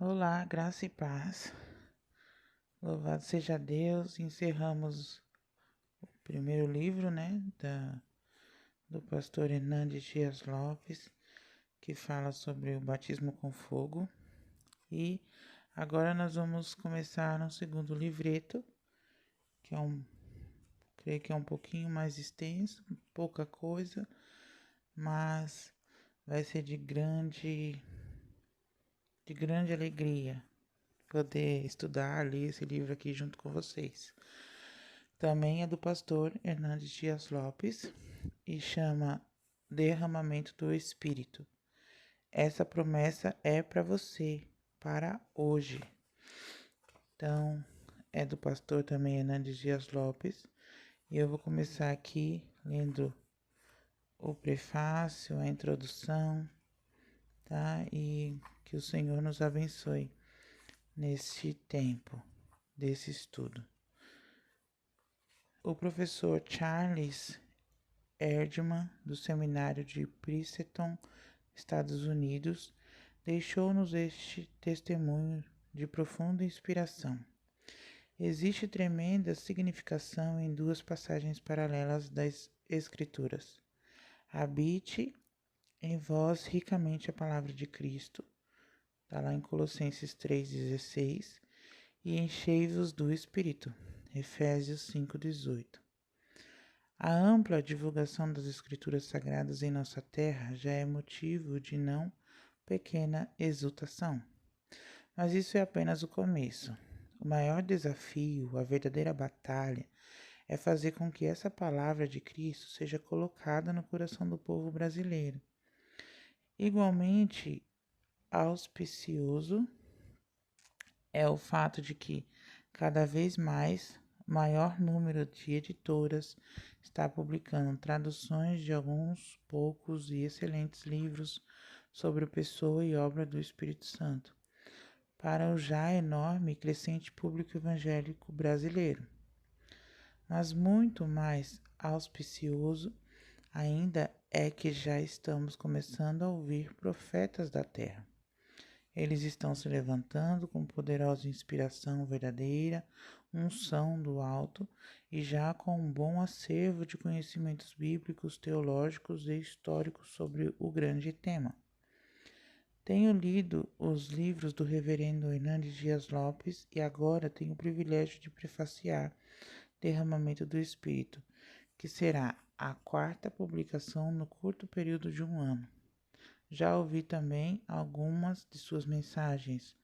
Olá, graça e paz. Louvado seja Deus. Encerramos o primeiro livro, do pastor Hernandes Dias Lopes, que fala sobre o batismo com fogo. E agora nós vamos começar um segundo livreto, que creio que é um pouquinho mais extenso, pouca coisa, mas vai ser de grande alegria poder estudar, ler esse livro aqui junto com vocês. Também é do pastor Hernandes Dias Lopes e chama Derramamento do Espírito. Essa promessa é para você, para hoje. Então, é do pastor também Hernandes Dias Lopes. E eu vou começar aqui lendo o prefácio, a introdução, tá? E que o Senhor nos abençoe neste tempo desse estudo. O professor Charles Erdmann, do Seminário de Princeton, Estados Unidos, deixou-nos este testemunho de profunda inspiração. Existe tremenda significação em duas passagens paralelas das Escrituras. Habite em vós ricamente a palavra de Cristo, está lá em Colossenses 3,16, e enchei-vos do Espírito, Efésios 5,18. A ampla divulgação das Escrituras Sagradas em nossa terra já é motivo de não pequena exultação. Mas isso é apenas o começo. O maior desafio, a verdadeira batalha, é fazer com que essa palavra de Cristo seja colocada no coração do povo brasileiro. Igualmente auspicioso é o fato de que, cada vez mais, maior número de editoras está publicando traduções de alguns poucos e excelentes livros sobre a pessoa e obra do Espírito Santo, para o já enorme e crescente público evangélico brasileiro. Mas muito mais auspicioso ainda é que já estamos começando a ouvir profetas da terra. Eles estão se levantando com poderosa inspiração verdadeira, unção do alto e já com um bom acervo de conhecimentos bíblicos, teológicos e históricos sobre o grande tema. Tenho lido os livros do reverendo Hernandes Dias Lopes e agora tenho o privilégio de prefaciar Derramamento do Espírito, que será a quarta publicação no curto período de um ano. Já ouvi também algumas de suas mensagens,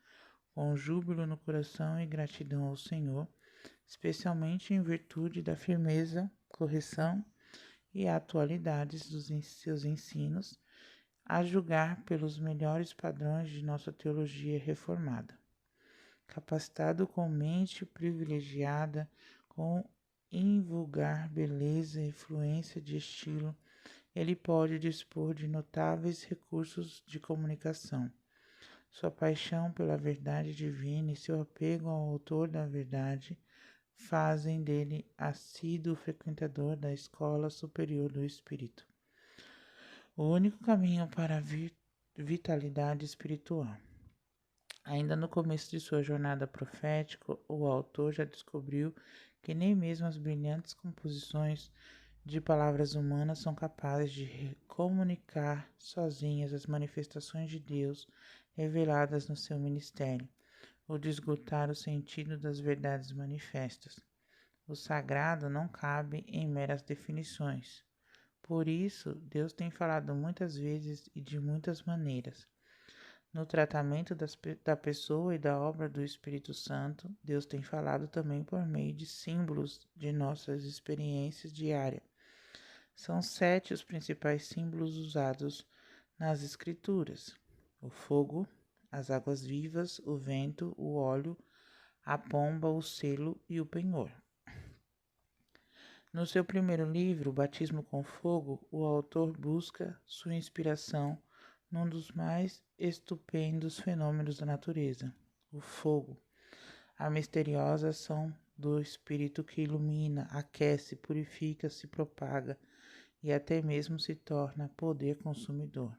com júbilo no coração e gratidão ao Senhor, especialmente em virtude da firmeza, correção e atualidades dos seus ensinos, a julgar pelos melhores padrões de nossa teologia reformada. Capacitado com mente privilegiada, com invulgar beleza e fluência de estilo, ele pode dispor de notáveis recursos de comunicação. Sua paixão pela verdade divina e seu apego ao autor da verdade fazem dele assíduo frequentador da Escola Superior do Espírito, o único caminho para a vitalidade espiritual. Ainda no começo de sua jornada profética, o autor já descobriu que nem mesmo as brilhantes composições de palavras humanas são capazes de comunicar sozinhas as manifestações de Deus reveladas no seu ministério, ou de esgotar o sentido das verdades manifestas. O sagrado não cabe em meras definições. Por isso, Deus tem falado muitas vezes e de muitas maneiras. No tratamento da pessoa e da obra do Espírito Santo, Deus tem falado também por meio de símbolos de nossas experiências diárias. São 7 os principais símbolos usados nas Escrituras: o fogo, as águas vivas, o vento, o óleo, a pomba, o selo e o penhor. No seu primeiro livro, Batismo com Fogo, o autor busca sua inspiração num dos mais estupendos fenômenos da natureza, o fogo, a misteriosa ação do Espírito que ilumina, aquece, purifica, se propaga e até mesmo se torna poder consumidor.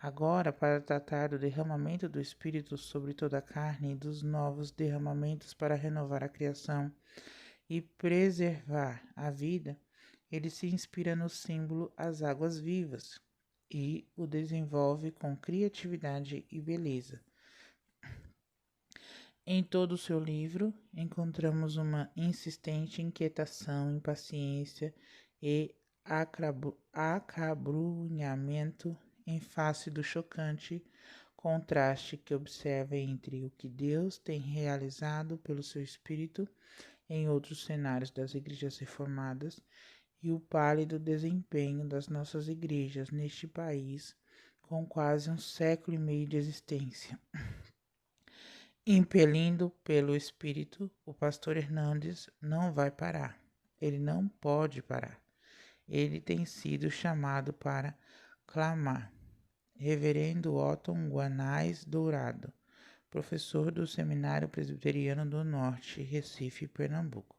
Agora, para tratar do derramamento do Espírito sobre toda a carne e dos novos derramamentos para renovar a criação e preservar a vida, ele se inspira no símbolo as águas vivas e o desenvolve com criatividade e beleza. Em todo o seu livro, encontramos uma insistente inquietação, impaciência e acabrunhamento em face do chocante contraste que observa entre o que Deus tem realizado pelo seu Espírito em outros cenários das igrejas reformadas e o pálido desempenho das nossas igrejas neste país com quase um século e meio de existência. Impelindo pelo Espírito, o pastor Hernandes não vai parar. Ele não pode parar. Ele tem sido chamado para clamar. Reverendo Otton Guanais Dourado, professor do Seminário Presbiteriano do Norte, Recife, Pernambuco.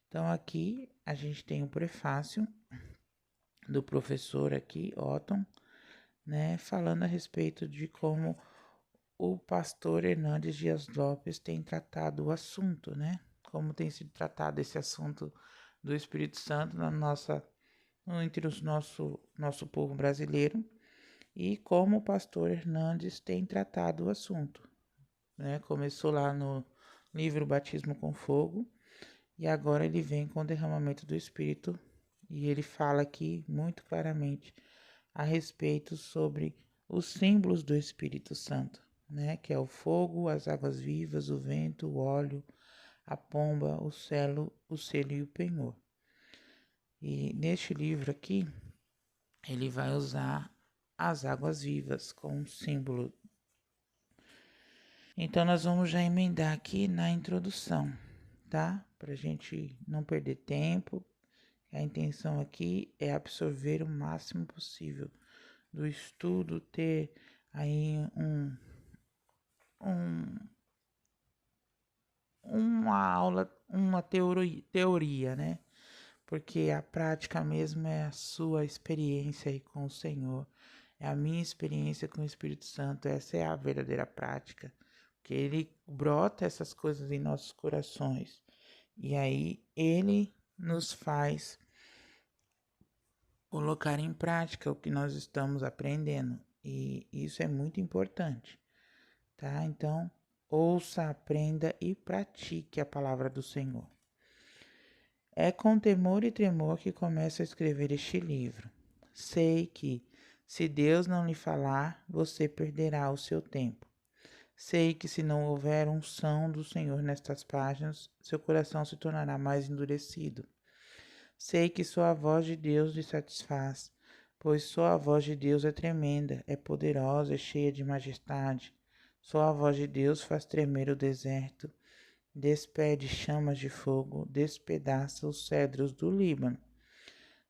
Então aqui a gente tem o prefácio do professor aqui, Otton, né, falando a respeito de como o pastor Hernandes Dias Lopes tem tratado o assunto, né? Como tem sido tratado esse assunto do Espírito Santo entre o nosso povo brasileiro e como o pastor Hernandes tem tratado o assunto, né? Começou lá no livro Batismo com Fogo e agora ele vem com o derramamento do Espírito e ele fala aqui muito claramente a respeito sobre os símbolos do Espírito Santo, né, que é o fogo, as águas vivas, o vento, o óleo, a pomba, o selo e o penhor. E neste livro aqui, ele vai usar as águas vivas como símbolo. Então, nós vamos já emendar aqui na introdução, tá? Para a gente não perder tempo. A intenção aqui é absorver o máximo possível do estudo, ter aí uma aula, uma teoria, né? Porque a prática mesmo é a sua experiência aí com o Senhor, é a minha experiência com o Espírito Santo, essa é a verdadeira prática, que ele brota essas coisas em nossos corações e aí ele nos faz colocar em prática o que nós estamos aprendendo e isso é muito importante, tá? Então, ouça, aprenda e pratique a palavra do Senhor. É com temor e tremor que começo a escrever este livro. Sei que, se Deus não lhe falar, você perderá o seu tempo. Sei que, se não houver unção do Senhor nestas páginas, seu coração se tornará mais endurecido. Sei que só a voz de Deus lhe satisfaz, pois só a voz de Deus é tremenda, é poderosa, é cheia de majestade. Só a voz de Deus faz tremer o deserto, despede chamas de fogo, despedaça os cedros do Líbano.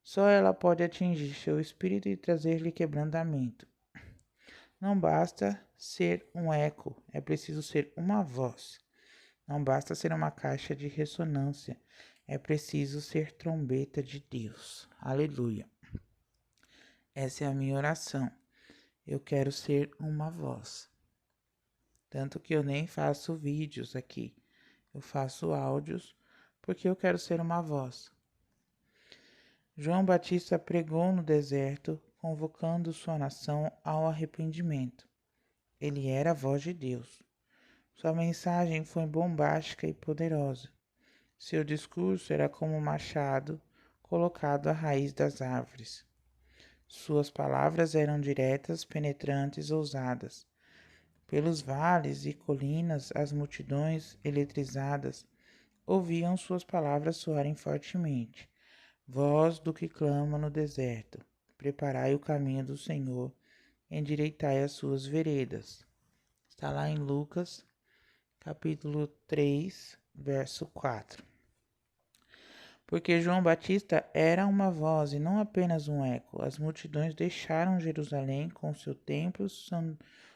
Só ela pode atingir seu espírito e trazer-lhe quebrantamento. Não basta ser um eco, é preciso ser uma voz. Não basta ser uma caixa de ressonância, é preciso ser trombeta de Deus. Aleluia. Essa é a minha oração. Eu quero ser uma voz. Tanto que eu nem faço vídeos aqui. Eu faço áudios porque eu quero ser uma voz. João Batista pregou no deserto, convocando sua nação ao arrependimento. Ele era a voz de Deus. Sua mensagem foi bombástica e poderosa. Seu discurso era como um machado colocado à raiz das árvores. Suas palavras eram diretas, penetrantes, ousadas. Pelos vales e colinas, as multidões eletrizadas ouviam suas palavras soarem fortemente. Voz do que clama no deserto, preparai o caminho do Senhor, endireitai as suas veredas. Está lá em Lucas, capítulo 3, verso 4. Porque João Batista era uma voz e não apenas um eco. As multidões deixaram Jerusalém com seu templo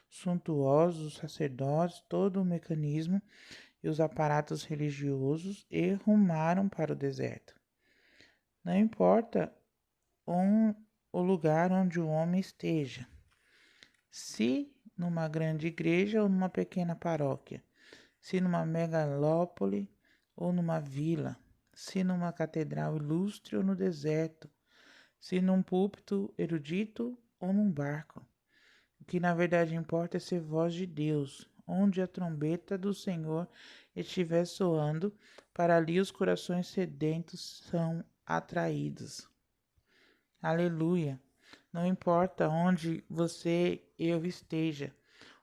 suntuoso, os sacerdotes, todo o mecanismo e os aparatos religiosos e rumaram para o deserto. Não importa o lugar onde o homem esteja, Se numa grande igreja ou numa pequena paróquia, se numa megalópole ou numa vila, se numa catedral ilustre ou no deserto, se num púlpito erudito ou num barco. O que na verdade importa é ser voz de Deus, onde a trombeta do Senhor estiver soando, para ali os corações sedentos são atraídos. Aleluia! Não importa onde eu esteja,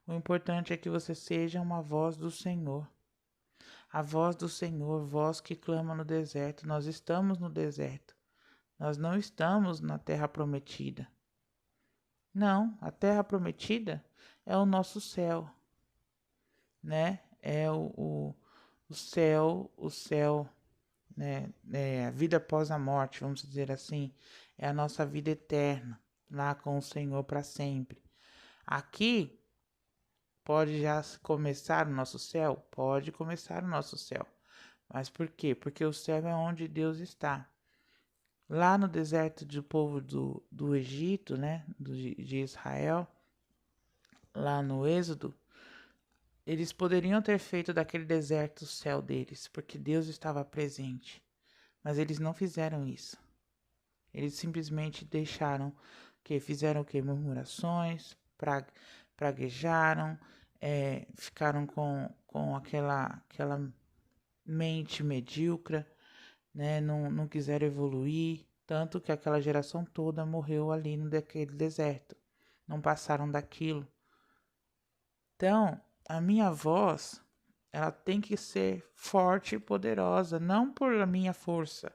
o importante é que você seja uma voz do Senhor. A voz do Senhor, voz que clama no deserto. Nós estamos no deserto. Nós não estamos na terra prometida. Não, a terra prometida é o nosso céu, né? É o céu, né? É a vida após a morte, vamos dizer assim. É a nossa vida eterna, lá com o Senhor para sempre. Aqui pode já começar o nosso céu? Pode começar o nosso céu. Mas por quê? Porque o céu é onde Deus está. Lá no deserto do povo do Egito, né? De Israel, lá no Êxodo, eles poderiam ter feito daquele deserto o céu deles, porque Deus estava presente. Mas eles não fizeram isso. Eles simplesmente deixaram fizeram o que? Murmurações, praguejaram, ficaram com aquela mente medíocre, né? Não quiseram evoluir, tanto que aquela geração toda morreu ali naquele deserto. Não passaram daquilo. Então, a minha voz, ela tem que ser forte e poderosa, não por a minha força,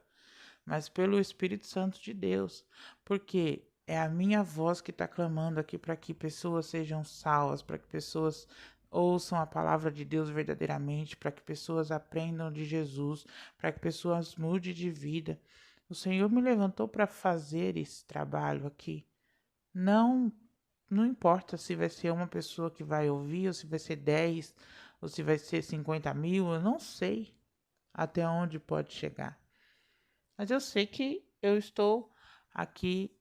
mas pelo Espírito Santo de Deus, porque é a minha voz que está clamando aqui para que pessoas sejam salvas, para que pessoas ouçam a palavra de Deus verdadeiramente, para que pessoas aprendam de Jesus, para que pessoas mudem de vida. O Senhor me levantou para fazer esse trabalho aqui. Não importa se vai ser uma pessoa que vai ouvir, ou se vai ser 10, ou se vai ser 50 mil, eu não sei até onde pode chegar. Mas eu sei que eu estou aqui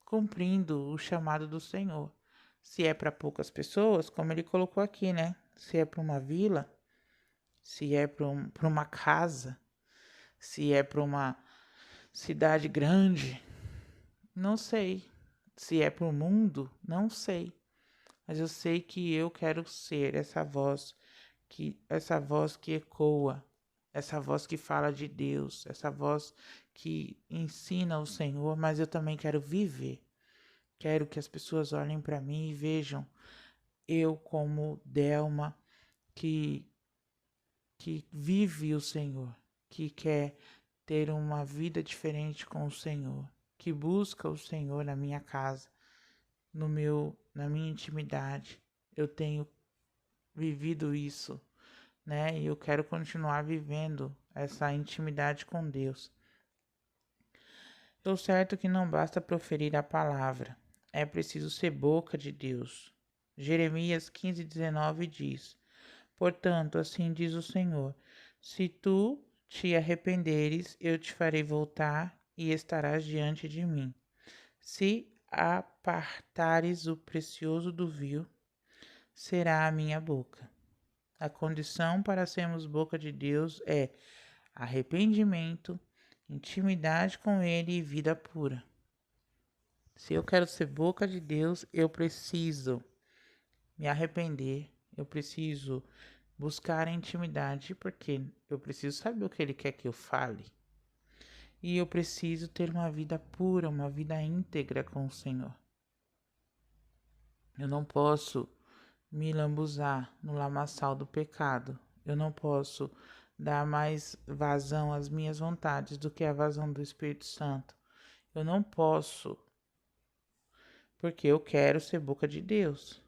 cumprindo o chamado do Senhor. Se é para poucas pessoas, como ele colocou aqui, né? Se é para uma vila, se é para uma casa, se é para uma cidade grande, não sei. Se é para o mundo, não sei. Mas eu sei que eu quero ser essa voz que ecoa, essa voz que fala de Deus, essa voz que ensina o Senhor, mas eu também quero viver. Quero que as pessoas olhem para mim e vejam eu como Delma que vive o Senhor, que quer ter uma vida diferente com o Senhor, que busca o Senhor na minha casa, na minha intimidade. Eu tenho vivido isso, né? E eu quero continuar vivendo essa intimidade com Deus. Estou certo que não basta proferir a palavra, é preciso ser boca de Deus. Jeremias 15:19 diz: Portanto, assim diz o Senhor: se tu te arrependeres, eu te farei voltar e estarás diante de mim. Se apartares o precioso do vil, será a minha boca. A condição para sermos boca de Deus é arrependimento, intimidade com Ele e vida pura. Se eu quero ser boca de Deus, eu preciso me arrepender, eu preciso buscar a intimidade, porque eu preciso saber o que Ele quer que eu fale. E eu preciso ter uma vida pura, uma vida íntegra com o Senhor. Eu não posso me lambuzar no lamaçal do pecado. Eu não posso dar mais vazão às minhas vontades do que a vazão do Espírito Santo. Eu não posso, porque eu quero ser boca de Deus.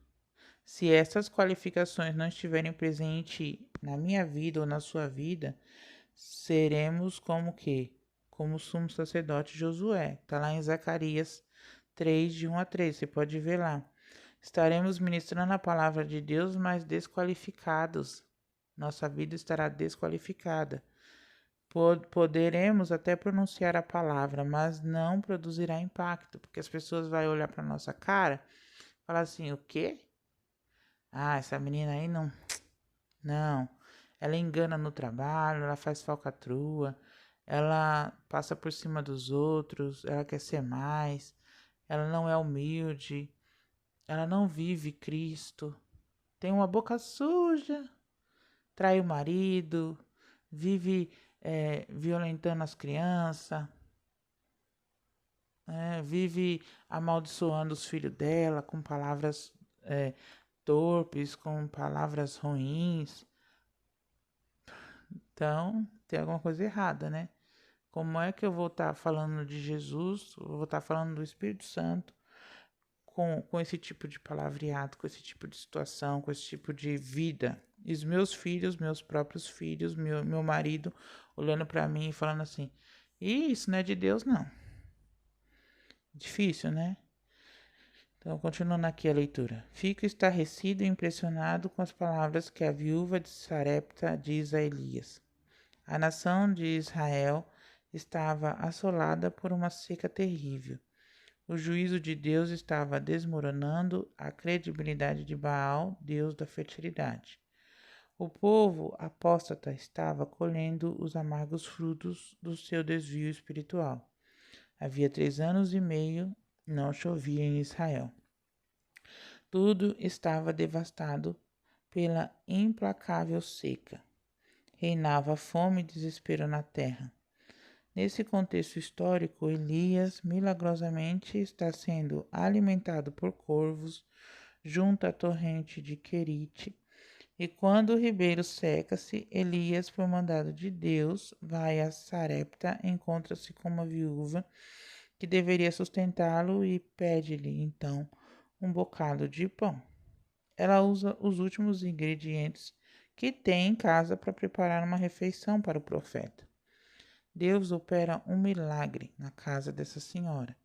Se essas qualificações não estiverem presentes na minha vida ou na sua vida, seremos como que? Como o sumo sacerdote Josué. Está lá em Zacarias 3, de 1 a 3. Você pode ver lá. Estaremos ministrando a palavra de Deus, mas desqualificados. Nossa vida estará desqualificada. Poderemos até pronunciar a palavra, mas não produzirá impacto, porque as pessoas vão olhar para nossa cara, Fala assim, o quê? Ah, essa menina aí não. Ela engana no trabalho, ela faz falcatrua, ela passa por cima dos outros, ela quer ser mais, ela não é humilde, ela não vive Cristo, tem uma boca suja, trai o marido, vive violentando as crianças, vive amaldiçoando os filhos dela com palavras torpes, com palavras ruins. Então, tem alguma coisa errada, né? Como é que eu vou estar falando de Jesus, eu vou estar falando do Espírito Santo com esse tipo de palavreado, com esse tipo de situação, com esse tipo de vida? E os meus filhos, meus próprios filhos, meu marido, olhando para mim e falando assim, isso não é de Deus, não. Difícil, né? Então, continuando aqui a leitura. Fico estarrecido e impressionado com as palavras que a viúva de Sarepta diz a Elias. A nação de Israel estava assolada por uma seca terrível. O juízo de Deus estava desmoronando a credibilidade de Baal, deus da fertilidade. O povo apóstata estava colhendo os amargos frutos do seu desvio espiritual. Havia 3 anos e meio não chovia em Israel. Tudo estava devastado pela implacável seca. Reinava fome e desespero na terra. Nesse contexto histórico, Elias milagrosamente está sendo alimentado por corvos junto à torrente de Querite, e quando o ribeiro seca-se, Elias, por mandado de Deus, vai a Sarepta, encontra-se com uma viúva que deveria sustentá-lo e pede-lhe, então, um bocado de pão. Ela usa os últimos ingredientes que tem em casa para preparar uma refeição para o profeta. Deus opera um milagre na casa dessa senhora,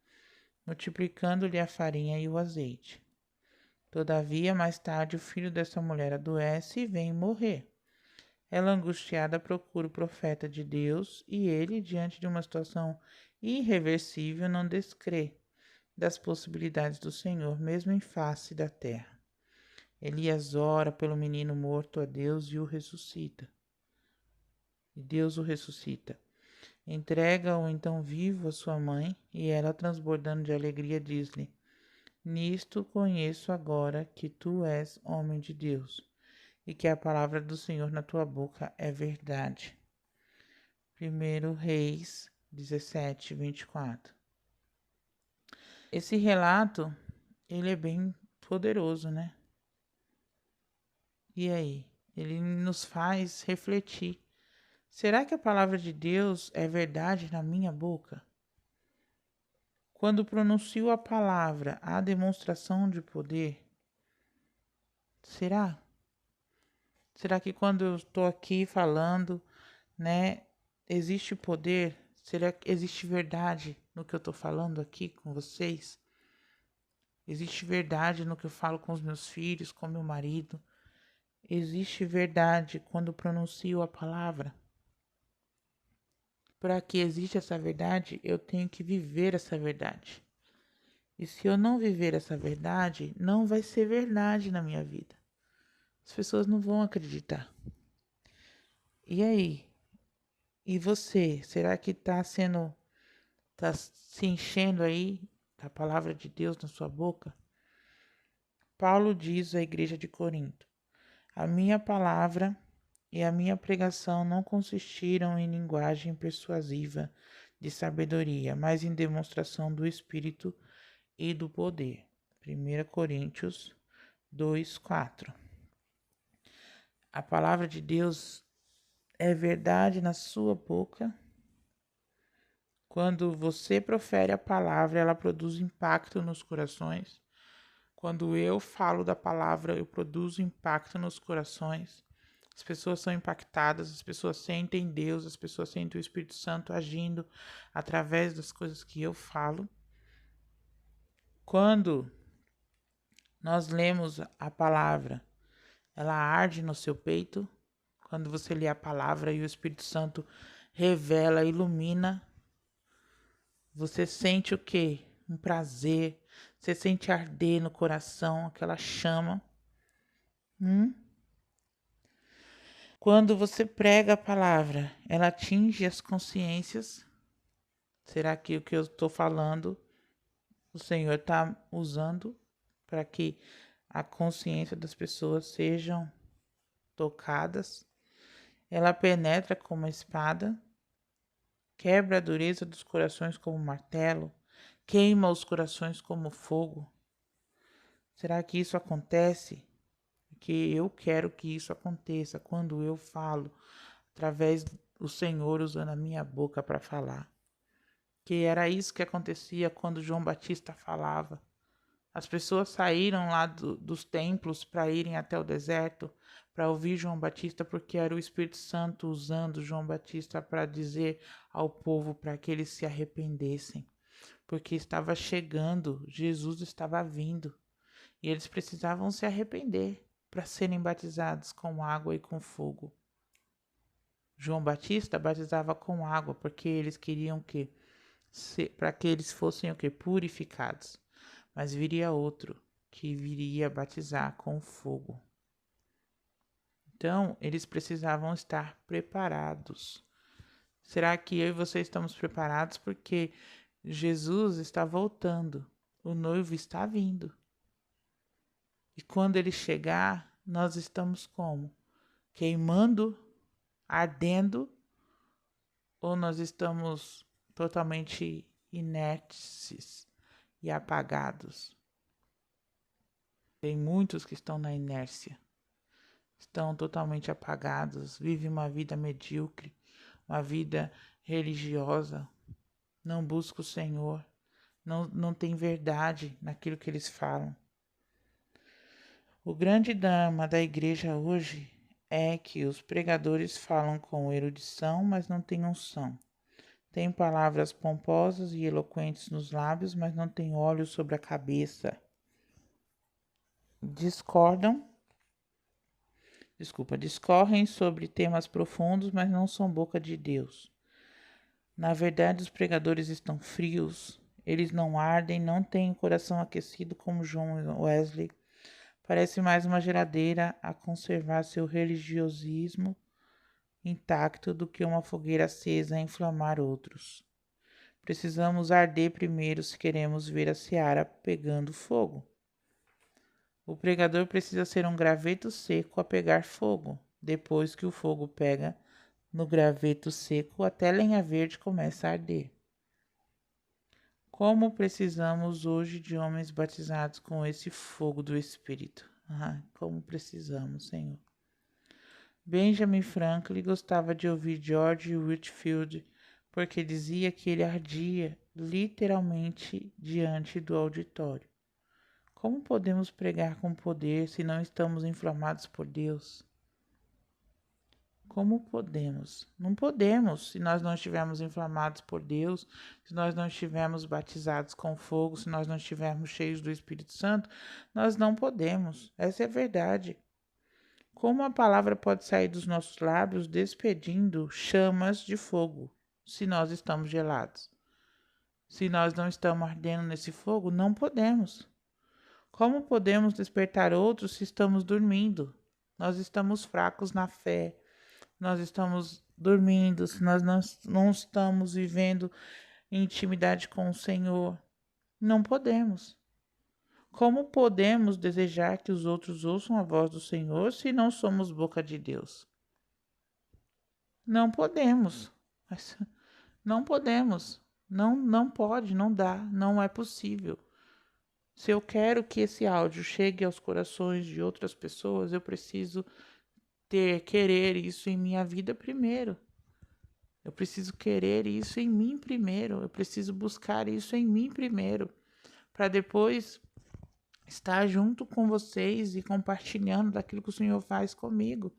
multiplicando-lhe a farinha e o azeite. Todavia, mais tarde, o filho dessa mulher adoece e vem morrer. Ela, angustiada, procura o profeta de Deus e ele, diante de uma situação irreversível, não descrê das possibilidades do Senhor, mesmo em face da terra. Elias ora pelo menino morto a Deus e o ressuscita. E Deus o ressuscita. Entrega-o então vivo à sua mãe, e ela, transbordando de alegria, diz-lhe: Nisto conheço agora que tu és homem de Deus, e que a palavra do Senhor na tua boca é verdade. 1 Reis 17, 24. Esse relato, ele é bem poderoso, né? E aí? Ele nos faz refletir. Será que a palavra de Deus é verdade na minha boca? Quando pronuncio a palavra, há demonstração de poder? Será? Será que quando eu estou aqui falando, né, existe poder? Será que existe verdade no que eu estou falando aqui com vocês? Existe verdade no que eu falo com os meus filhos, com meu marido? Existe verdade quando pronuncio a palavra? Para que exista essa verdade, eu tenho que viver essa verdade. E se eu não viver essa verdade, não vai ser verdade na minha vida. As pessoas não vão acreditar. E aí? E você? Será que está se enchendo aí da palavra de Deus na sua boca? Paulo diz à igreja de Corinto: A minha palavra e a minha pregação não consistiram em linguagem persuasiva de sabedoria, mas em demonstração do Espírito e do poder. 1 Coríntios 2, 4. A palavra de Deus é verdade na sua boca. Quando você profere a palavra, ela produz impacto nos corações. Quando eu falo da palavra, eu produzo impacto nos corações. As pessoas são impactadas, as pessoas sentem Deus, as pessoas sentem o Espírito Santo agindo através das coisas que eu falo. Quando nós lemos a palavra, ela arde no seu peito. Quando você lê a palavra e o Espírito Santo revela, ilumina, você sente o quê? Um prazer, Você sente arder no coração aquela chama. Hum? Quando você prega a palavra, ela atinge as consciências. Será que o que eu estou falando, o Senhor está usando para que a consciência das pessoas sejam tocadas? Ela penetra como uma espada, quebra a dureza dos corações como um martelo, queima os corações como fogo. Será que isso acontece? Porque eu quero que isso aconteça quando eu falo, através do Senhor usando a minha boca para falar. Que era isso que acontecia quando João Batista falava. As pessoas saíram lá dos templos para irem até o deserto para ouvir João Batista, porque era o Espírito Santo usando João Batista para dizer ao povo para que eles se arrependessem, porque estava chegando, Jesus estava vindo e eles precisavam se arrepender para serem batizados com água e com fogo. João Batista batizava com água porque eles queriam que para que eles fossem o que? Purificados. Mas viria outro que viria batizar com fogo. Então, eles precisavam estar preparados. Será que eu e você estamos preparados? Porque Jesus está voltando, o noivo está vindo. E quando ele chegar, nós estamos como? Queimando, ardendo, ou nós estamos totalmente inertes e apagados? Tem muitos que estão na inércia, estão totalmente apagados, vivem uma vida medíocre, uma vida religiosa, não buscam o Senhor, não tem verdade naquilo que eles falam. O grande drama da igreja hoje é que os pregadores falam com erudição, mas não têm unção. Têm palavras pomposas e eloquentes nos lábios, mas não têm óleo sobre a cabeça. Discorrem sobre temas profundos, mas não são boca de Deus. Na verdade, os pregadores estão frios, eles não ardem, não têm o coração aquecido como John Wesley. Parece mais uma geladeira a conservar seu religiosismo intacto do que uma fogueira acesa a inflamar outros. Precisamos arder primeiro se queremos ver a seara pegando fogo. O pregador precisa ser um graveto seco a pegar fogo. Depois que o fogo pega no graveto seco, até lenha verde começa a arder. Como precisamos hoje de homens batizados com esse fogo do Espírito. Como precisamos, Senhor. Benjamin Franklin gostava de ouvir George Whitefield, porque dizia que ele ardia literalmente diante do auditório. Como podemos pregar com poder se não estamos inflamados por Deus? Como podemos? Não podemos se nós não estivermos inflamados por Deus, se nós não estivermos batizados com fogo, se nós não estivermos cheios do Espírito Santo, nós não podemos. Essa é a verdade. Como a palavra pode sair dos nossos lábios despedindo chamas de fogo, se nós estamos gelados? Se nós não estamos ardendo nesse fogo, não podemos. Como podemos despertar outros se estamos dormindo? Nós estamos fracos na fé, nós estamos dormindo, se nós não estamos vivendo em intimidade com o Senhor. Não podemos. Como podemos desejar que os outros ouçam a voz do Senhor se não somos boca de Deus? Não podemos. Não podemos. Não pode, não dá, não é possível. Se eu quero que esse áudio chegue aos corações de outras pessoas, eu preciso querer isso em minha vida primeiro. Eu preciso querer isso em mim primeiro. Eu preciso buscar isso em mim primeiro, para depois estar junto com vocês e compartilhando daquilo que o Senhor faz comigo,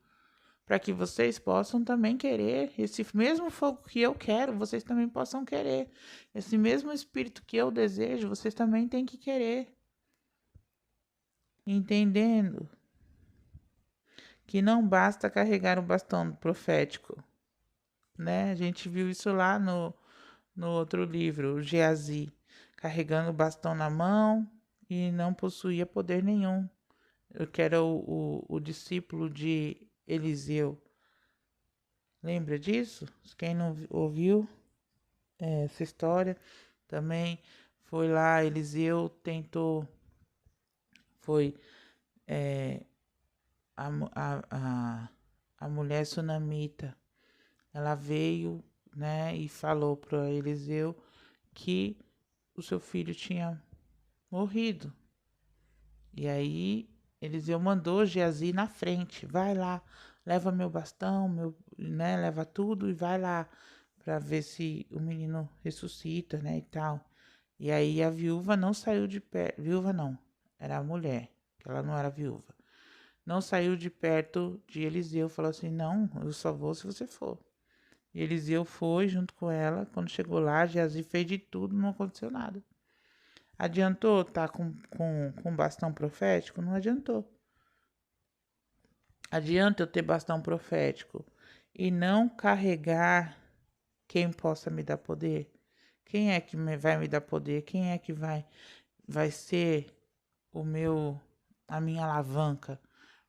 para que vocês possam também querer esse mesmo fogo que eu quero, vocês também possam querer. Esse mesmo espírito que eu desejo, vocês também têm que querer. Entendendo que não basta carregar o bastão profético, né? A gente viu isso lá no outro livro, o Geazi. carregando o bastão na mão e não possuía poder nenhum. Eu que era o discípulo de Eliseu. Lembra disso? Quem não ouviu essa história também foi lá, Eliseu tentou, foi a, a mulher sunamita, ela veio, né, e falou para Eliseu que o seu filho tinha morrido. E aí Eliseu mandou Geazi na frente, vai lá, leva meu bastão, né, leva tudo e vai lá para ver se o menino ressuscita, né, e tal. E aí a viúva não saiu de perto, viúva não, era a mulher, que ela não era viúva. Não saiu de perto de Eliseu, falou assim: "Não, eu só vou se você for". E Eliseu foi junto com ela. Quando chegou lá, Geazi fez de tudo, não aconteceu nada. Adiantou estar com bastão profético? Não adiantou. Adianta eu ter bastão profético e não carregar quem possa me dar poder? Quem é que vai me dar poder? Quem é que vai ser a minha alavanca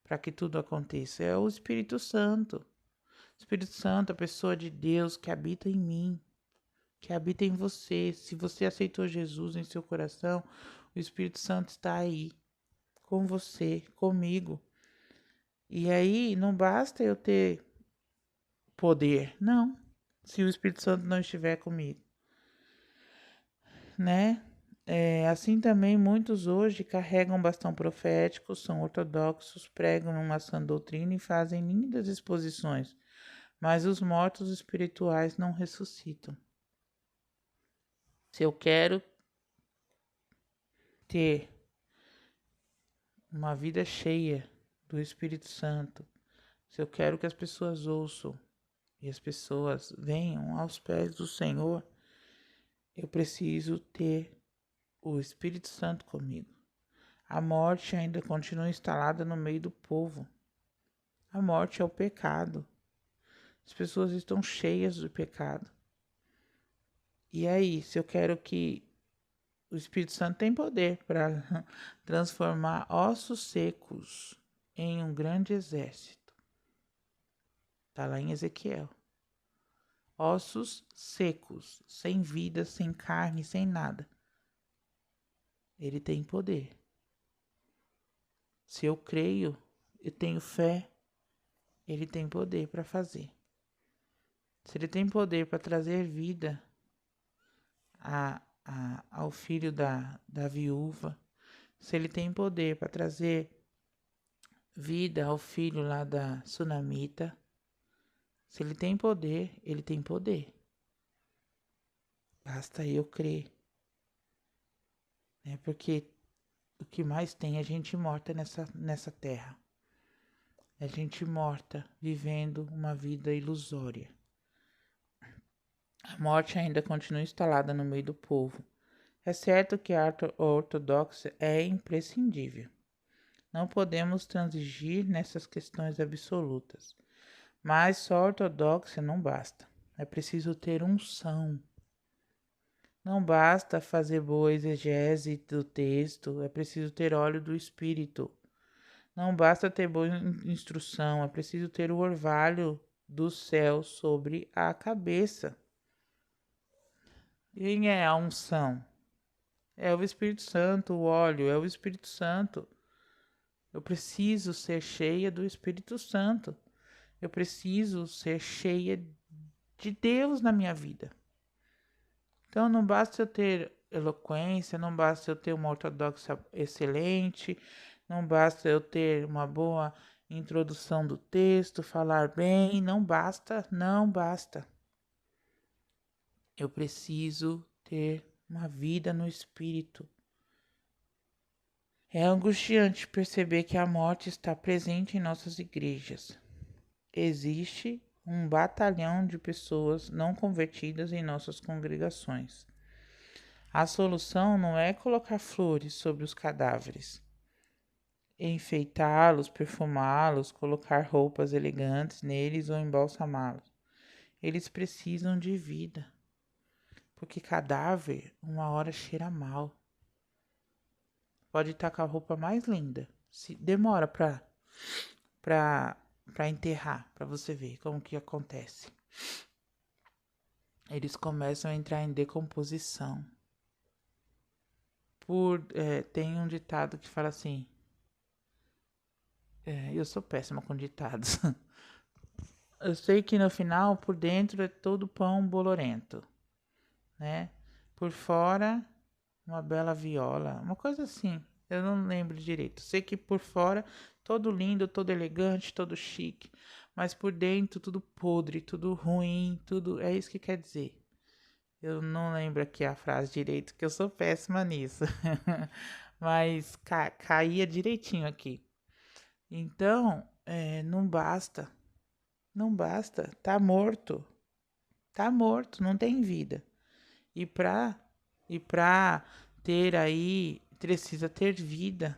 para que tudo aconteça? É o Espírito Santo. O Espírito Santo, a pessoa de Deus que habita em mim, que habita em você. Se você aceitou Jesus em seu coração, o Espírito Santo está aí com você, comigo. E aí não basta eu ter poder, não, se o Espírito Santo não estiver comigo, né? Assim também muitos hoje carregam bastão profético, são ortodoxos, pregam uma sã doutrina e fazem lindas exposições, mas os mortos espirituais não ressuscitam. Se eu quero ter uma vida cheia do Espírito Santo, se eu quero que as pessoas ouçam e as pessoas venham aos pés do Senhor, eu preciso ter o Espírito Santo comigo. A morte ainda continua instalada no meio do povo. A morte é o pecado. As pessoas estão cheias do pecado. E aí, se eu quero que o Espírito Santo tem poder para transformar ossos secos em um grande exército. Está lá em Ezequiel. Ossos secos, sem vida, sem carne, sem nada. Ele tem poder. Se eu creio, eu tenho fé, ele tem poder para fazer. Se ele tem poder para trazer vida ao filho da viúva, se ele tem poder para trazer vida ao filho lá da sunamita, se ele tem poder, ele tem poder. Basta eu crer. Né? Porque o que mais tem é gente morta nessa terra. É gente morta vivendo uma vida ilusória. A morte ainda continua instalada no meio do povo. É certo que a ortodoxa é imprescindível. Não podemos transigir nessas questões absolutas. Mas só ortodoxia não basta. É preciso ter unção. Não basta fazer boa exegese do texto, é preciso ter óleo do Espírito. Não basta ter boa instrução, é preciso ter o orvalho do céu sobre a cabeça. Quem é a unção? É o Espírito Santo, o óleo, é o Espírito Santo. Eu preciso ser cheia do Espírito Santo. Eu preciso ser cheia de Deus na minha vida. Então não basta eu ter eloquência, não basta eu ter uma ortodoxa excelente, não basta eu ter uma boa introdução do texto, falar bem, não basta, não basta. Eu preciso ter uma vida no Espírito. É angustiante perceber que a morte está presente em nossas igrejas. Existe um batalhão de pessoas não convertidas em nossas congregações. A solução não é colocar flores sobre os cadáveres, enfeitá-los, perfumá-los, colocar roupas elegantes neles ou embalsamá-los. Eles precisam de vida, Porque cadáver, uma hora cheira mal. Pode estar com a roupa mais linda. Se demora pra enterrar, pra você ver como que acontece. Eles começam a entrar em decomposição. Tem um ditado que fala assim. Eu sou péssima com ditados. Eu sei que no final, por dentro, é todo pão bolorento, né? Por fora, uma bela viola, uma coisa assim. Eu não lembro direito. Sei que por fora, todo lindo, todo elegante, todo chique. Mas por dentro, tudo podre, tudo ruim, tudo. É isso que quer dizer. Eu não lembro aqui a frase direito, que eu sou péssima nisso. Mas caía direitinho aqui. Então, não basta. Não basta. Tá morto. Tá morto, não tem vida. E pra ter aí, precisa ter vida.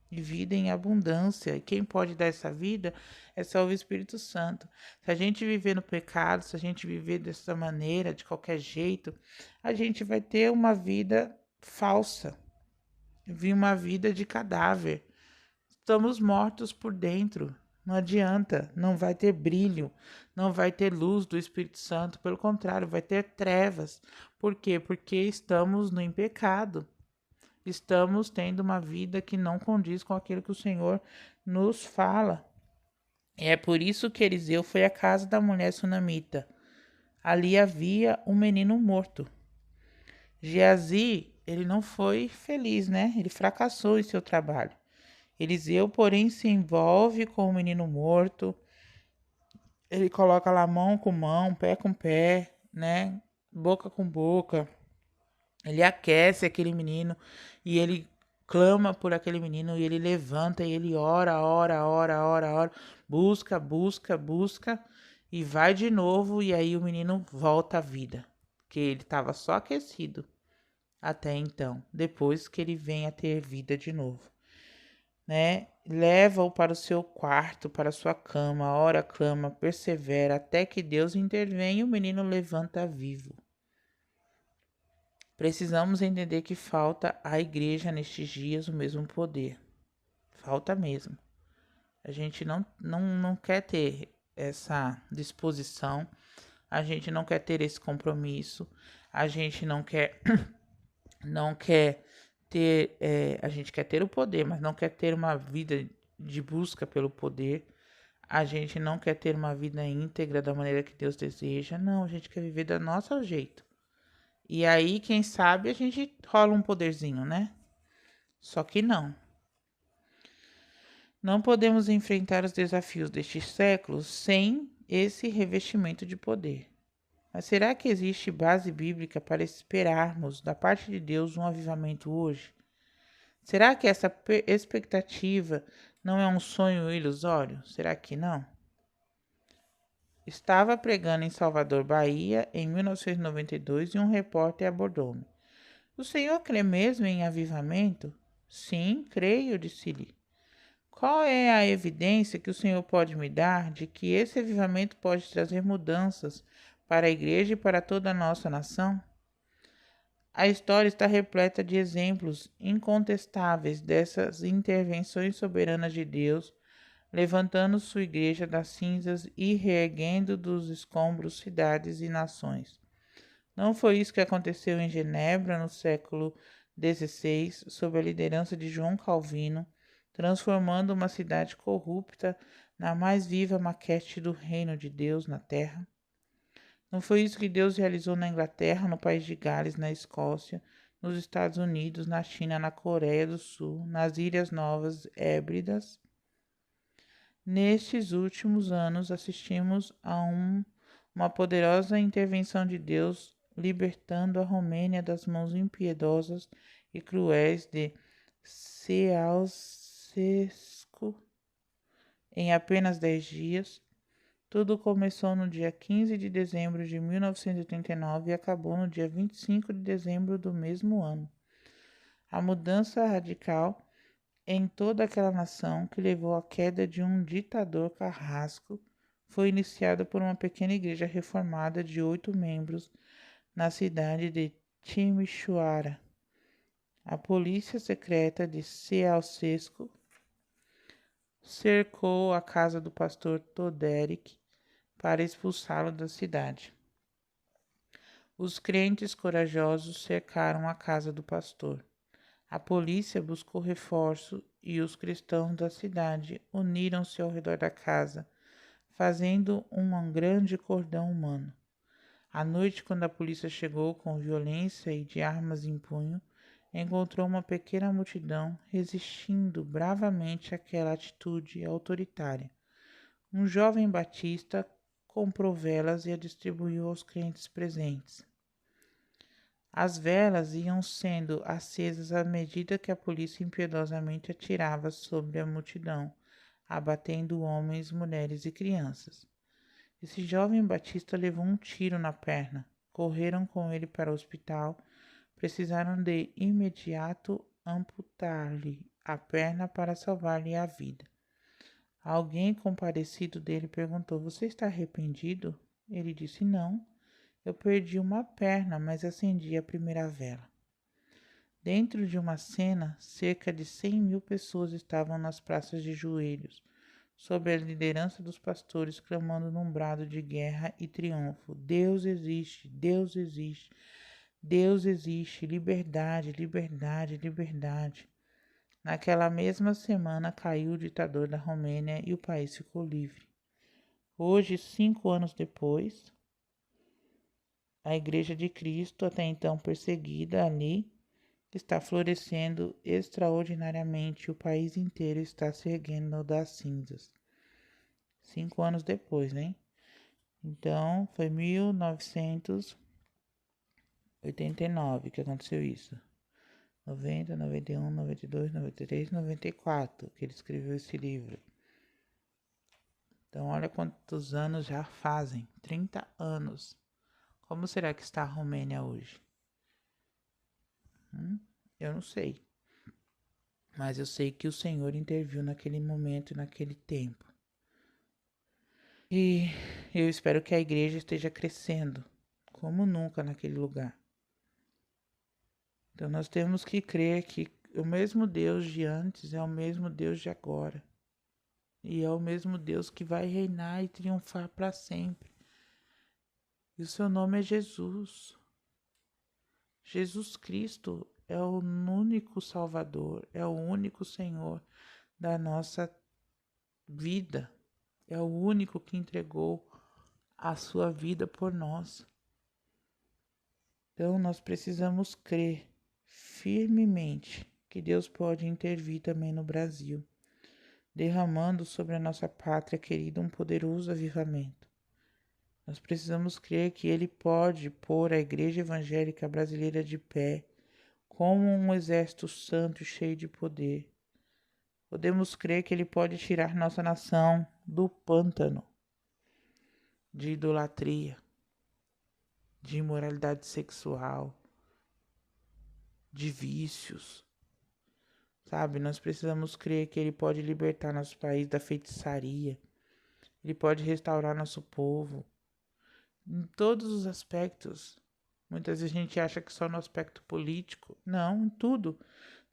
E vida em abundância. E quem pode dar essa vida é só o Espírito Santo. Se a gente viver no pecado, se a gente viver dessa maneira, de qualquer jeito, a gente vai ter uma vida falsa. Uma vida de cadáver. Estamos mortos por dentro. Não adianta, não vai ter brilho, não vai ter luz do Espírito Santo, pelo contrário, vai ter trevas. Por quê? Porque estamos no pecado. Estamos tendo uma vida que não condiz com aquilo que o Senhor nos fala. E é por isso que Eliseu foi à casa da mulher sunamita. Ali havia um menino morto. Geazi, ele não foi feliz, né? Ele fracassou em seu trabalho. Eliseu, porém, se envolve com o menino morto. Ele coloca lá mão com mão, pé com pé, né? Boca com boca. Ele aquece aquele menino e ele clama por aquele menino e ele levanta e ele ora, busca e vai de novo e aí o menino volta à vida, porque ele estava só aquecido até então, depois que ele vem a ter vida de novo, né? Leva-o para o seu quarto, para a sua cama, ora, clama, persevera, até que Deus intervém e o menino levanta vivo. Precisamos entender que falta à igreja nestes dias o mesmo poder. Falta mesmo. A gente não quer ter essa disposição, a gente não quer ter esse compromisso, a gente não quer, não quer ter, a gente quer ter o poder, mas não quer ter uma vida de busca pelo poder. A gente não quer ter uma vida íntegra da maneira que Deus deseja. Não, a gente quer viver do nosso jeito. E aí, quem sabe, a gente rola um poderzinho, né? Só que não. Não podemos enfrentar os desafios destes séculos sem esse revestimento de poder. Mas será que existe base bíblica para esperarmos da parte de Deus um avivamento hoje? Será que essa expectativa não é um sonho ilusório? Será que não? Estava pregando em Salvador, Bahia, em 1992 e um repórter abordou-me. O senhor crê mesmo em avivamento? Sim, creio, disse-lhe. Qual é a evidência que o senhor pode me dar de que esse avivamento pode trazer mudanças para a igreja e para toda a nossa nação? A história está repleta de exemplos incontestáveis dessas intervenções soberanas de Deus, levantando sua igreja das cinzas e reerguendo dos escombros cidades e nações. Não foi isso que aconteceu em Genebra no século XVI, sob a liderança de João Calvino, transformando uma cidade corrupta na mais viva maquete do reino de Deus na terra? Não foi isso que Deus realizou na Inglaterra, no país de Gales, na Escócia, nos Estados Unidos, na China, na Coreia do Sul, nas Ilhas Novas Hébridas? Nestes últimos anos, assistimos a uma poderosa intervenção de Deus, libertando a Romênia das mãos impiedosas e cruéis de Ceausescu em apenas 10 dias. Tudo começou no dia 15 de dezembro de 1989 e acabou no dia 25 de dezembro do mesmo ano. A mudança radical em toda aquela nação, que levou à queda de um ditador carrasco, foi iniciada por uma pequena igreja reformada de 8 membros na cidade de Timisoara. A polícia secreta de Ceausescu cercou a casa do pastor Toderick para expulsá-lo da cidade. Os crentes corajosos cercaram a casa do pastor. A polícia buscou reforço e os cristãos da cidade uniram-se ao redor da casa, fazendo um grande cordão humano. À noite, quando a polícia chegou com violência e de armas em punho, encontrou uma pequena multidão resistindo bravamente àquela atitude autoritária. Um jovem batista comprou velas e a distribuiu aos crentes presentes. As velas iam sendo acesas à medida que a polícia impiedosamente atirava sobre a multidão, abatendo homens, mulheres e crianças. Esse jovem batista levou um tiro na perna. Correram com ele para o hospital. Precisaram de imediato amputar-lhe a perna para salvar-lhe a vida. Alguém compadecido dele perguntou: "Você está arrependido?" Ele disse: "Não. Eu perdi uma perna, mas acendi a primeira vela." Dentro de uma cena, cerca de 100.000 pessoas estavam nas praças de joelhos, sob a liderança dos pastores, clamando num brado de guerra e triunfo: "Deus existe! Deus existe! Deus existe! Liberdade, liberdade, liberdade!" Naquela mesma semana caiu o ditador da Romênia e o país ficou livre. Hoje, 5 anos depois, a Igreja de Cristo, até então perseguida ali, está florescendo extraordinariamente. O país inteiro está se erguendo das cinzas. 5 anos depois, né? Então, foi 1989 que aconteceu isso. 90, 91, 92, 93, 94 que ele escreveu esse livro. Então, olha quantos anos já fazem. 30 anos. Como será que está a Romênia hoje? Eu não sei. Mas eu sei que o Senhor interviu naquele momento e naquele tempo. E eu espero que a igreja esteja crescendo, como nunca naquele lugar. Então nós temos que crer que o mesmo Deus de antes é o mesmo Deus de agora. E é o mesmo Deus que vai reinar e triunfar para sempre. E o seu nome é Jesus. Jesus Cristo é o único Salvador, é o único Senhor da nossa vida. É o único que entregou a sua vida por nós. Então nós precisamos crer firmemente que Deus pode intervir também no Brasil, derramando sobre a nossa pátria querida um poderoso avivamento. Nós precisamos crer que Ele pode pôr a Igreja Evangélica Brasileira de pé, como um exército santo cheio de poder. Podemos crer que Ele pode tirar nossa nação do pântano de idolatria, de imoralidade sexual, de vícios. Sabe, nós precisamos crer que Ele pode libertar nosso país da feitiçaria. Ele pode restaurar nosso povo em todos os aspectos. Muitas vezes a gente acha que só no aspecto político. Não, em tudo.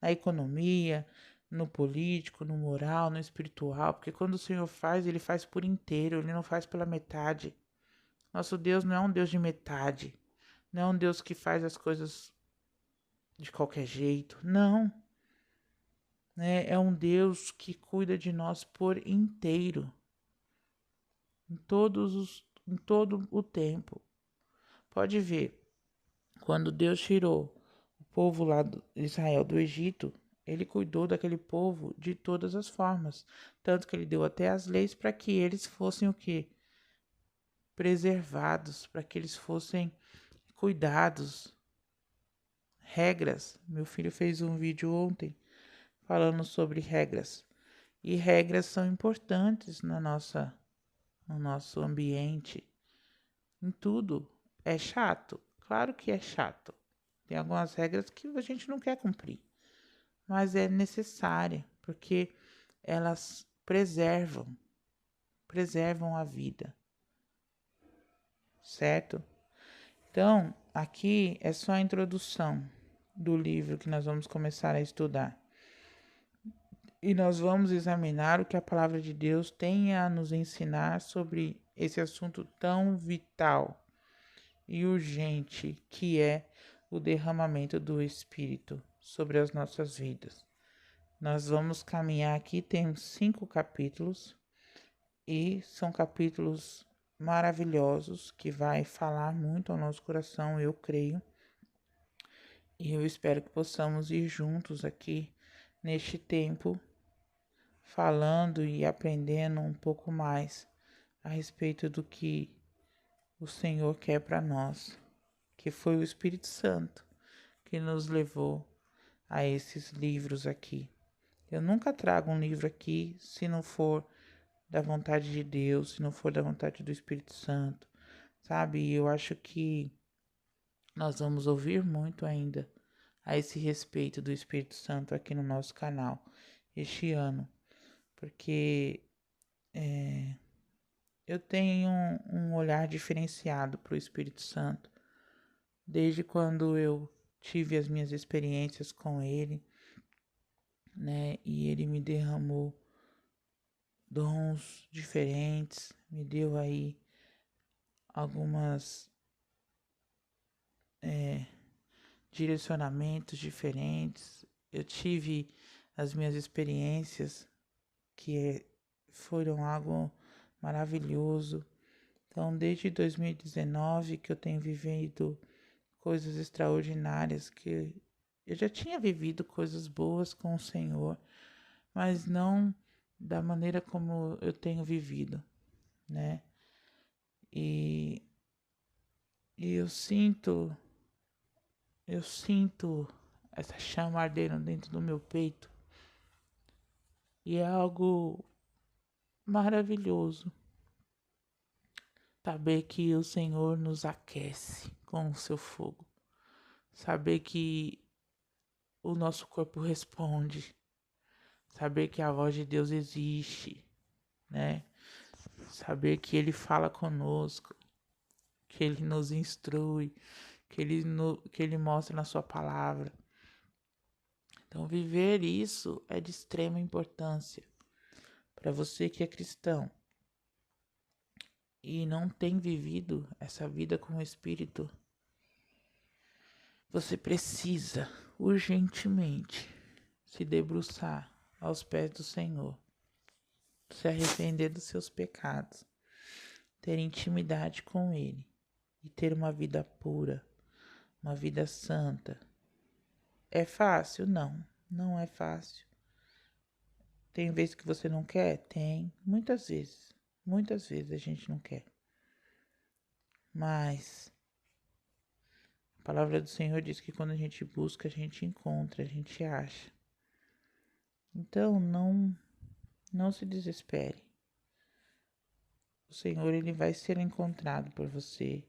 Na economia, no político, no moral, no espiritual. Porque quando o Senhor faz, Ele faz por inteiro. Ele não faz pela metade. Nosso Deus não é um Deus de metade. Não é um Deus que faz as coisas de qualquer jeito. Não. É um Deus que cuida de nós por inteiro. Em todo o tempo. Pode ver. Quando Deus tirou o povo lá de Israel do Egito, Ele cuidou daquele povo de todas as formas. Tanto que Ele deu até as leis para que eles fossem o quê? Preservados, para que eles fossem cuidados. Regras. Meu filho fez um vídeo ontem falando sobre regras. E regras são importantes no nosso ambiente. Em tudo. É chato? Claro que é chato. Tem algumas regras que a gente não quer cumprir, mas é necessária, porque elas preservam a vida, certo? Então, aqui é só a introdução do livro que nós vamos começar a estudar. E nós vamos examinar o que a palavra de Deus tem a nos ensinar sobre esse assunto tão vital e urgente que é o derramamento do Espírito sobre as nossas vidas. Nós vamos caminhar aqui, tem 5 capítulos e são capítulos maravilhosos que vai falar muito ao nosso coração, eu creio. E eu espero que possamos ir juntos aqui neste tempo, falando e aprendendo um pouco mais a respeito do que o Senhor quer para nós, que foi o Espírito Santo que nos levou a esses livros aqui. Eu nunca trago um livro aqui se não for da vontade de Deus, se não for da vontade do Espírito Santo, sabe? E eu acho que nós vamos ouvir muito ainda a esse respeito do Espírito Santo aqui no nosso canal este ano, porque eu tenho um olhar diferenciado para o Espírito Santo desde quando eu tive as minhas experiências com ele, né? E ele me derramou dons diferentes, me deu aí algumas direcionamentos diferentes. Eu tive as minhas experiências que foram algo maravilhoso. Então, desde 2019 que eu tenho vivido coisas extraordinárias, que eu já tinha vivido coisas boas com o Senhor, mas não da maneira como eu tenho vivido, né? E, e eu sinto essa chama ardendo dentro do meu peito e é algo maravilhoso saber que o Senhor nos aquece com o seu fogo, saber que o nosso corpo responde, saber que a voz de Deus existe, né? Saber que Ele fala conosco, que Ele nos instrui, que Ele mostra na sua palavra. Então, viver isso é de extrema importância para você que é cristão e não tem vivido essa vida com o Espírito. Você precisa urgentemente se debruçar aos pés do Senhor, se arrepender dos seus pecados, ter intimidade com Ele e ter uma vida pura, uma vida santa. É fácil? Não, não é fácil. Tem vezes que você não quer? Tem, muitas vezes a gente não quer. Mas a palavra do Senhor diz que quando a gente busca, a gente encontra, a gente acha. Então, não se desespere. O Senhor, Ele vai ser encontrado por você.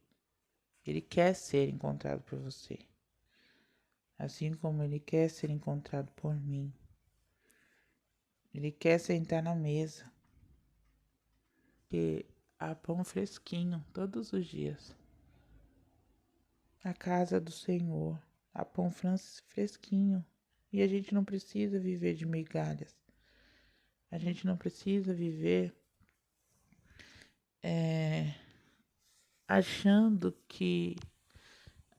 Ele quer ser encontrado por você. Assim como Ele quer ser encontrado por mim. Ele quer sentar na mesa. Porque há pão fresquinho todos os dias. A casa do Senhor. Há pão fresquinho. E a gente não precisa viver de migalhas. A gente não precisa viver achando que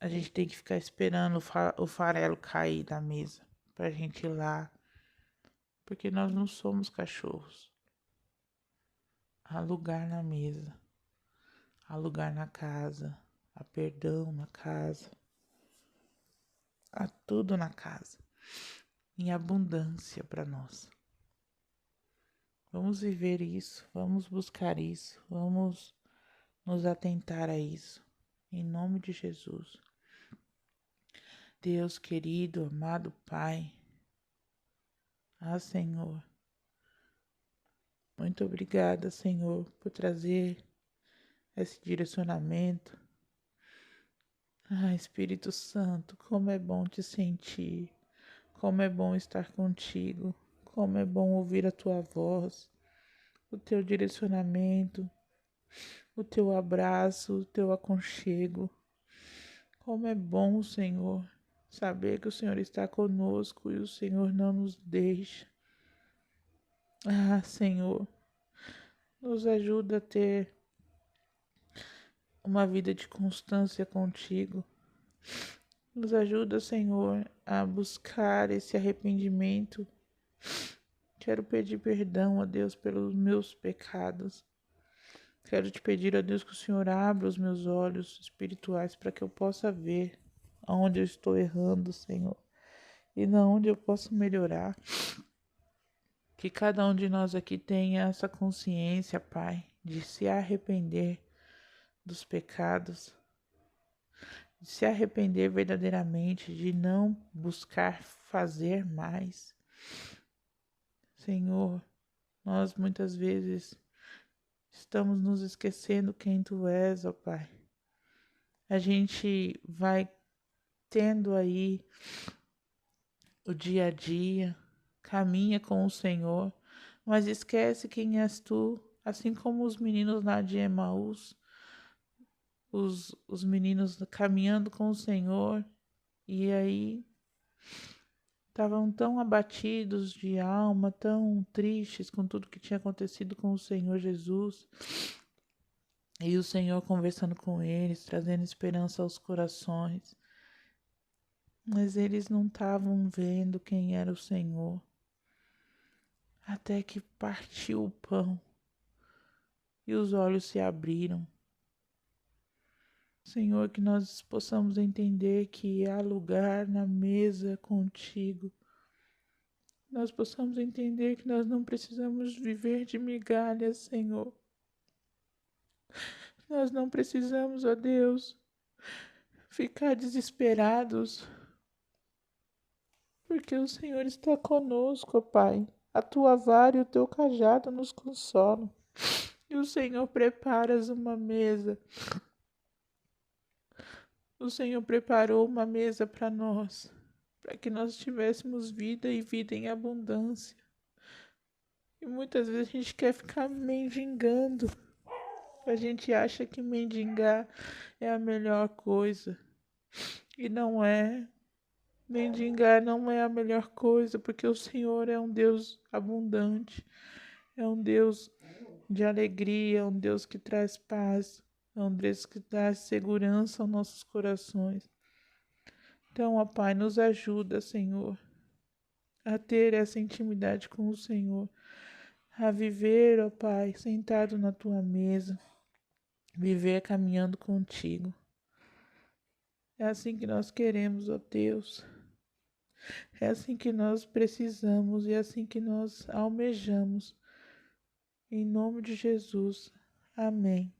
a gente tem que ficar esperando o farelo cair da mesa pra gente ir lá. Porque nós não somos cachorros. Há lugar na mesa. Há lugar na casa. Há perdão na casa. Há tudo na casa. Em abundância para nós. Vamos viver isso. Vamos buscar isso. Vamos nos atentar a isso. Em nome de Jesus. Deus querido, amado Pai. Senhor. Muito obrigada, Senhor, por trazer esse direcionamento. Espírito Santo, como é bom te sentir. Como é bom estar contigo. Como é bom ouvir a tua voz. O teu direcionamento. O teu abraço, o teu aconchego. Como é bom, Senhor, saber que o Senhor está conosco e o Senhor não nos deixa. Ah, Senhor, nos ajuda a ter uma vida de constância contigo. Nos ajuda, Senhor, a buscar esse arrependimento. Quero pedir perdão a Deus pelos meus pecados. Quero te pedir a Deus que o Senhor abra os meus olhos espirituais para que eu possa ver aonde eu estou errando, Senhor, e na onde eu posso melhorar. Que cada um de nós aqui tenha essa consciência, Pai, de se arrepender dos pecados, de se arrepender verdadeiramente, de não buscar fazer mais. Senhor, nós muitas vezes estamos nos esquecendo quem Tu és, ó Pai. A gente vai tendo aí o dia a dia, caminha com o Senhor, mas esquece quem és Tu, assim como os meninos lá de Emaús, os meninos caminhando com o Senhor, e aí estavam tão abatidos de alma, tão tristes com tudo que tinha acontecido com o Senhor Jesus, e o Senhor conversando com eles, trazendo esperança aos corações. Mas eles não estavam vendo quem era o Senhor. Até que partiu o pão e os olhos se abriram. Senhor, que nós possamos entender que há lugar na mesa contigo. Nós possamos entender que nós não precisamos viver de migalhas, Senhor. Nós não precisamos, ó Deus, ficar desesperados, porque o Senhor está conosco, ó Pai. A tua vara e o teu cajado nos consolam. E o Senhor preparas uma mesa. O Senhor preparou uma mesa para nós, para que nós tivéssemos vida e vida em abundância. E muitas vezes a gente quer ficar mendigando. A gente acha que mendigar é a melhor coisa. E não é. Mendigar não é a melhor coisa, porque o Senhor é um Deus abundante. É um Deus de alegria, é um Deus que traz paz. É um Deus que dá segurança aos nossos corações. Então, ó Pai, nos ajuda, Senhor, a ter essa intimidade com o Senhor, a viver, ó Pai, sentado na Tua mesa, viver caminhando contigo. É assim que nós queremos, ó Deus. É assim que nós precisamos e é assim que nós almejamos. Em nome de Jesus. Amém.